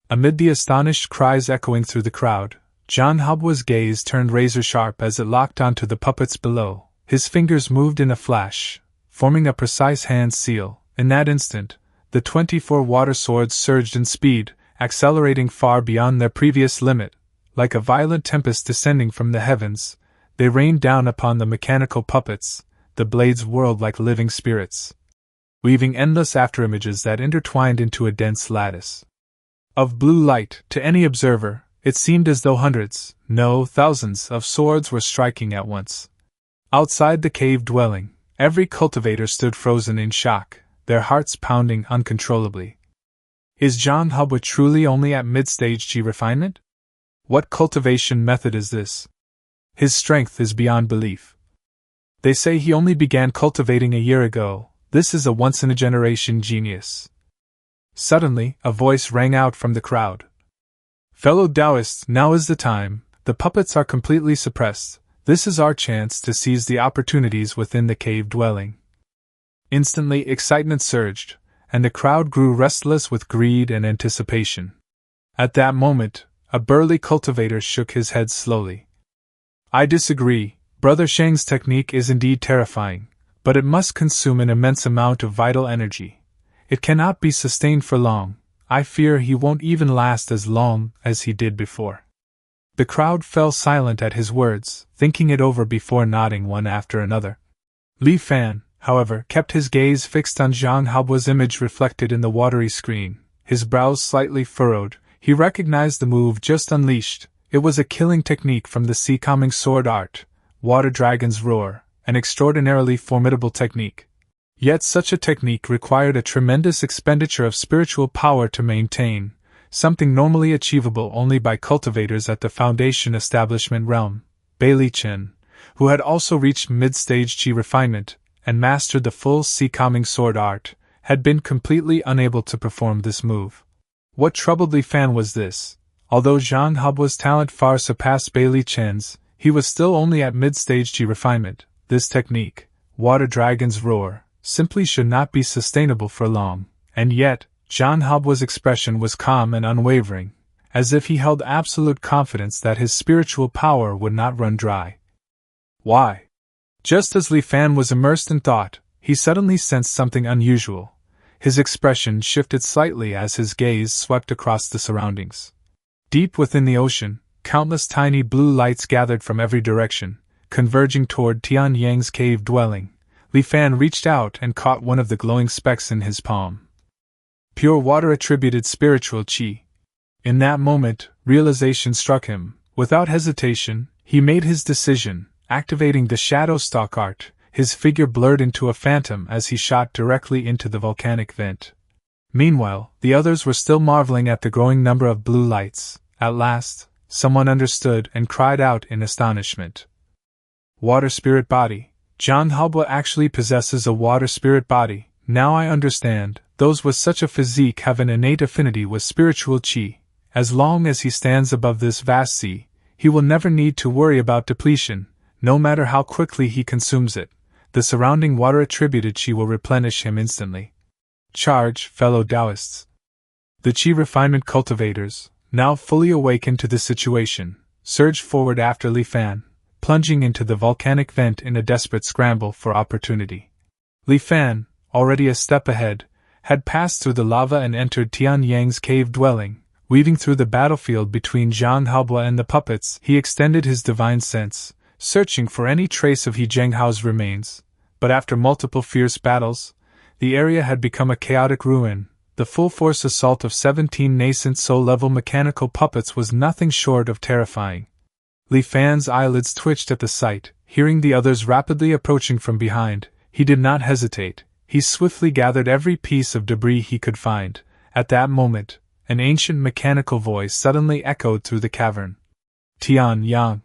Amid the astonished cries echoing through the crowd, John Habwa's gaze turned razor-sharp as it locked onto the puppets below. His fingers moved in a flash, forming a precise hand seal. In that instant, the 24 water swords surged in speed, accelerating far beyond their previous limit. Like a violent tempest descending from the heavens, they rained down upon the mechanical puppets. The blades whirled like living spirits, weaving endless afterimages that intertwined into a dense lattice of blue light. To any observer, it seemed as though hundreds, no, thousands of swords were striking at once. Outside the cave dwelling, every cultivator stood frozen in shock, their hearts pounding uncontrollably. Is John Habwa truly only at mid-stage Chi refinement? What cultivation method is this? His strength is beyond belief. They say he only began cultivating a year ago. This is a once-in-a-generation genius. Suddenly, a voice rang out from the crowd. Fellow Taoists, now is the time. The puppets are completely suppressed. This is our chance to seize the opportunities within the cave dwelling. Instantly, excitement surged, and the crowd grew restless with greed and anticipation. At that moment, a burly cultivator shook his head slowly. I disagree. Brother Shang's technique is indeed terrifying, but it must consume an immense amount of vital energy. It cannot be sustained for long. I fear he won't even last as long as he did before. The crowd fell silent at his words, thinking it over before nodding one after another. Li Fan, however, kept his gaze fixed on Zhang Hao's image reflected in the watery screen. His brows slightly furrowed, he recognized the move just unleashed. It was a killing technique from the sea-calming sword art. Water Dragon's Roar, an extraordinarily formidable technique. Yet such a technique required a tremendous expenditure of spiritual power to maintain, something normally achievable only by cultivators at the Foundation establishment realm. Bailey Chen, who had also reached mid-stage Chi refinement and mastered the full sea-calming sword art, had been completely unable to perform this move. What troubled Li Fan was this: although Zhang Habwa's talent far surpassed Bailey Chen's, he was still only at mid-stage Chi refinement. This technique, Water Dragon's Roar, simply should not be sustainable for long, and yet, Zhang Habwa's expression was calm and unwavering, as if he held absolute confidence that his spiritual power would not run dry. Why? Just as Li Fan was immersed in thought, he suddenly sensed something unusual. His expression shifted slightly as his gaze swept across the surroundings. Deep within the ocean, countless tiny blue lights gathered from every direction, converging toward Tian Yang's cave dwelling. Li Fan reached out and caught one of the glowing specks in his palm. Pure water attributed spiritual Qi. In that moment, realization struck him. Without hesitation, he made his decision, activating the Shadow Stalk art. His figure blurred into a phantom as he shot directly into the volcanic vent. Meanwhile, the others were still marveling at the growing number of blue lights. At last, someone understood and cried out in astonishment. Water spirit body. Zhang Habwa actually possesses a water spirit body. Now I understand. Those with such a physique have an innate affinity with spiritual Qi. As long as he stands above this vast sea, he will never need to worry about depletion, no matter how quickly he consumes it. The surrounding water-attributed Qi will replenish him instantly. Charge, fellow Taoists. The Qi refinement cultivators, now fully awakened to the situation, surged forward after Li Fan, plunging into the volcanic vent in a desperate scramble for opportunity. Li Fan, already a step ahead, had passed through the lava and entered Tian Yang's cave dwelling. Weaving through the battlefield between Zhang Habwa and the puppets, he extended his divine sense, searching for any trace of He Zhenghao's remains. But after multiple fierce battles, the area had become a chaotic ruin. The full-force assault of 17 nascent soul-level mechanical puppets was nothing short of terrifying. Li Fan's eyelids twitched at the sight. Hearing the others rapidly approaching from behind, he did not hesitate. He swiftly gathered every piece of debris he could find. At that moment, an ancient mechanical voice suddenly echoed through the cavern. Tian Yang.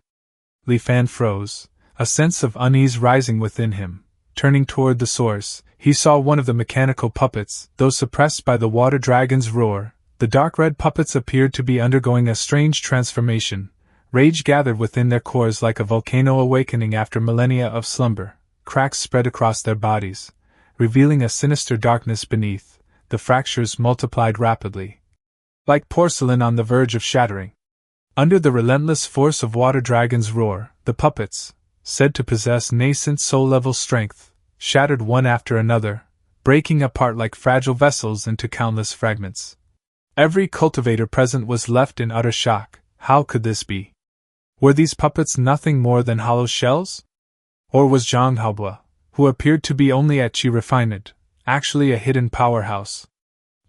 Li Fan froze, a sense of unease rising within him. Turning toward the source, he saw one of the mechanical puppets. Though suppressed by the water dragon's roar, the dark red puppets appeared to be undergoing a strange transformation. Rage gathered within their cores like a volcano awakening after millennia of slumber. Cracks spread across their bodies, revealing a sinister darkness beneath. The fractures multiplied rapidly. like porcelain on the verge of shattering. Under the relentless force of Water Dragon's roar, the puppets, said to possess nascent soul-level strength, shattered one after another, breaking apart like fragile vessels into countless fragments. Every cultivator present was left in utter shock. How could this be? Were these puppets nothing more than hollow shells? Or was Zhang Haobo, who appeared to be only at Qi refinement, actually a hidden powerhouse?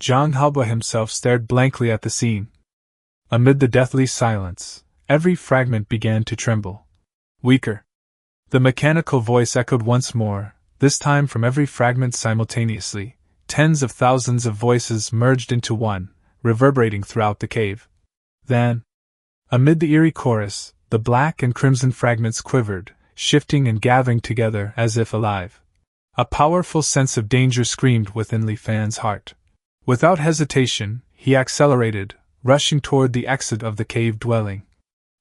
Zhang Haobo himself stared blankly at the scene. Amid the deathly silence, every fragment began to tremble. Weaker. The mechanical voice echoed once more, this time from every fragment simultaneously. Tens of thousands of voices merged into one, reverberating throughout the cave. Then, amid the eerie chorus, the black and crimson fragments quivered, shifting and gathering together as if alive. A powerful sense of danger screamed within Li Fan's heart. Without hesitation, he accelerated, rushing toward the exit of the cave dwelling.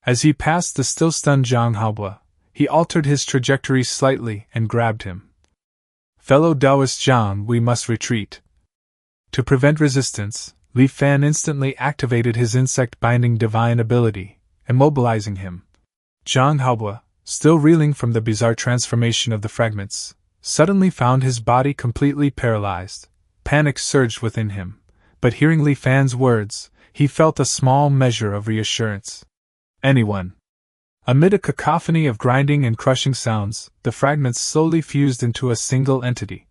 As he passed the still stunned Zhang Haobo, he altered his trajectory slightly and grabbed him. Fellow Taoist Zhang, we must retreat. To prevent resistance, Li Fan instantly activated his insect-binding divine ability, immobilizing him. Zhang Haobo, still reeling from the bizarre transformation of the fragments, suddenly found his body completely paralyzed. Panic surged within him, but hearing Li Fan's words, he felt a small measure of reassurance. Anyone. Amid a cacophony of grinding and crushing sounds, the fragments slowly fused into a single entity.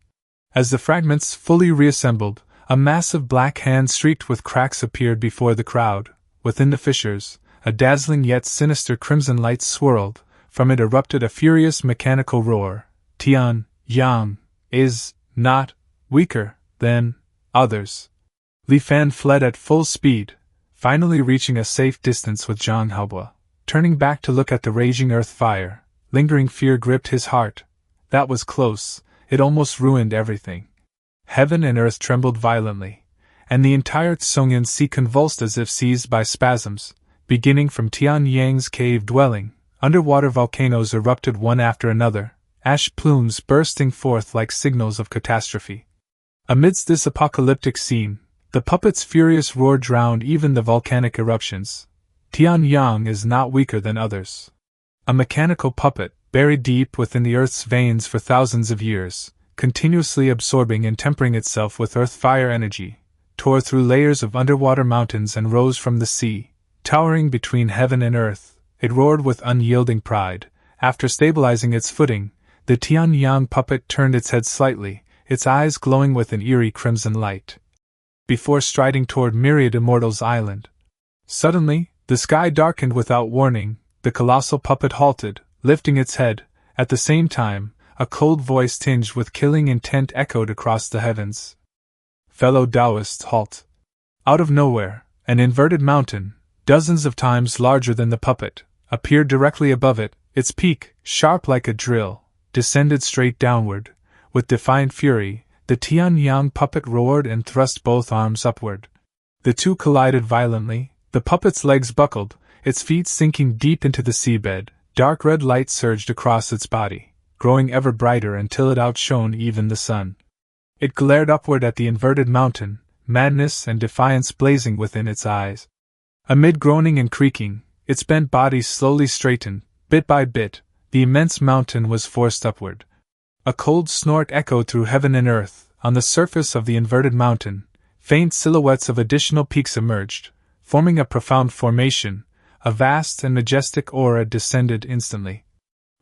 As the fragments fully reassembled, a massive black hand streaked with cracks appeared before the crowd. Within the fissures, a dazzling yet sinister crimson light swirled. From it erupted a furious mechanical roar. Tian Yang is not weaker than others. Li Fan fled at full speed, finally reaching a safe distance with Zhang Haobo. Turning back to look at the raging earth fire, lingering fear gripped his heart. That was close, it almost ruined everything. Heaven and earth trembled violently, and the entire Tsongyan Sea convulsed as if seized by spasms. Beginning from Tian Yang's cave dwelling, underwater volcanoes erupted one after another, ash plumes bursting forth like signals of catastrophe. Amidst this apocalyptic scene, the puppet's furious roar drowned even the volcanic eruptions. Tian Yang is not weaker than others. A mechanical puppet, buried deep within the earth's veins for thousands of years, continuously absorbing and tempering itself with earth-fire energy, tore through layers of underwater mountains and rose from the sea. Towering between heaven and earth, it roared with unyielding pride. After stabilizing its footing, the Tian Yang puppet turned its head slightly, its eyes glowing with an eerie crimson light. Before striding toward Myriad Immortals Island. Suddenly, the sky darkened without warning, the colossal puppet halted, lifting its head. At the same time, a cold voice tinged with killing intent echoed across the heavens. Fellow Taoists, halt. Out of nowhere, an inverted mountain, dozens of times larger than the puppet, appeared directly above it, its peak, sharp like a drill, descended straight downward. With defiant fury, the Tian Yang puppet roared and thrust both arms upward. The two collided violently, the puppet's legs buckled, its feet sinking deep into the seabed. Dark red light surged across its body, growing ever brighter until it outshone even the sun. It glared upward at the inverted mountain, madness and defiance blazing within its eyes. Amid groaning and creaking, its bent body slowly straightened. Bit by bit, the immense mountain was forced upward. A cold snort echoed through heaven and earth. On the surface of the inverted mountain, faint silhouettes of additional peaks emerged, forming a profound formation. A vast and majestic aura descended instantly.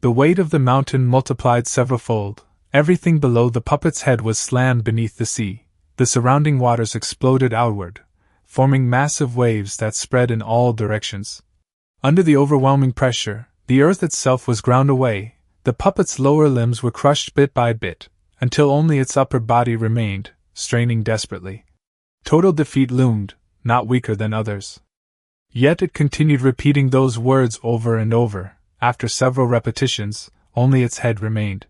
The weight of the mountain multiplied severalfold. Everything below the puppet's head was slammed beneath the sea. The surrounding waters exploded outward, forming massive waves that spread in all directions. Under the overwhelming pressure, the earth itself was ground away. The puppet's lower limbs were crushed bit by bit, until only its upper body remained, straining desperately. Total defeat loomed, not weaker than others. Yet it continued repeating those words over and over. After several repetitions, only its head remained.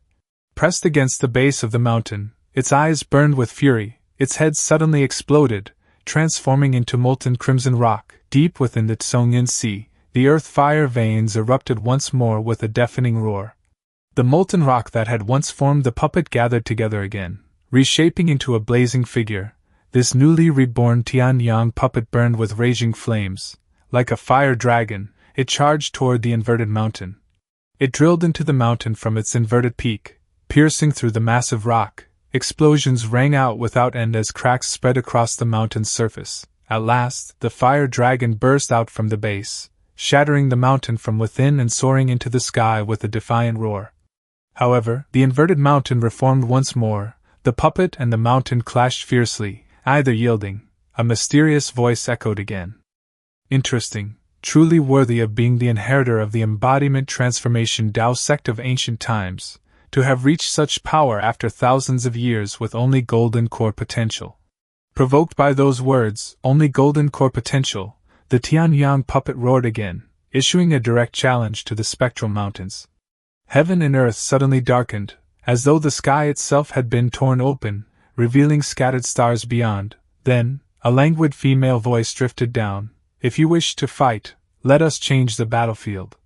Pressed against the base of the mountain, its eyes burned with fury, its head suddenly exploded, transforming into molten crimson rock. Deep within the Tsongyan Sea, the earth-fire veins erupted once more with a deafening roar. The molten rock that had once formed the puppet gathered together again, reshaping into a blazing figure. This newly reborn Tianyang puppet burned with raging flames. Like a fire dragon, it charged toward the inverted mountain. It drilled into the mountain from its inverted peak, piercing through the massive rock. Explosions rang out without end as cracks spread across the mountain's surface. At last, the fire dragon burst out from the base, shattering the mountain from within and soaring into the sky with a defiant roar. However, the inverted mountain reformed once more. The puppet and the mountain clashed fiercely, either yielding. A mysterious voice echoed again. Interesting, truly worthy of being the inheritor of the embodiment transformation Tao sect of ancient times, to have reached such power after thousands of years with only golden core potential. Provoked by those words, only golden core potential, the Tianyang puppet roared again, issuing a direct challenge to the spectral mountains. Heaven and earth suddenly darkened, as though the sky itself had been torn open, revealing scattered stars beyond. Then, a languid female voice drifted down. If you wish to fight, let us change the battlefield.